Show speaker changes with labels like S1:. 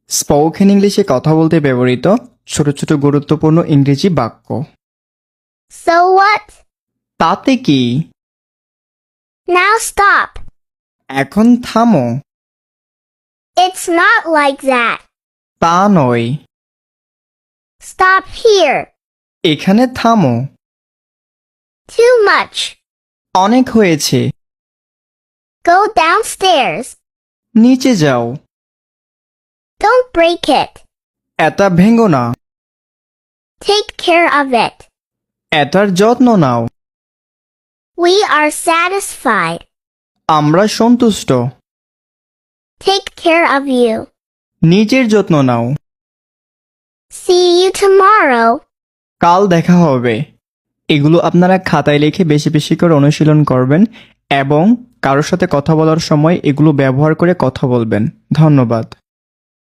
S1: Spoken ইংলিশে কথা বলতে ব্যবহৃত ছোট ছোট গুরুত্বপূর্ণ ইংরেজি বাক্য।
S2: So what?
S1: তাতে কি?
S2: Now stop.
S1: এখন থামো।
S2: It's not like that.
S1: তা নয়।
S2: Stop here.
S1: এখানে থামো।
S2: Too much.
S1: অনেক হয়েছে।
S2: Go downstairs.
S1: নিচে যাও।
S2: Don't break it.
S1: এটা ভেঙো না।
S2: Take care of it.
S1: এটার যত্ন নাও।
S2: We are satisfied.
S1: আমরা সন্তুষ্ট।
S2: Take care of you.
S1: নিজের যত্ন নাও।
S2: See you tomorrow.
S1: কাল দেখা হবে। এগুলো আপনারা খাতায় লিখে বেশি বেশি করে অনুশীলন করবেন এবং কারোর সাথে কথা বলার সময় এগুলো ব্যবহার করে কথা বলবেন। ধন্যবাদ।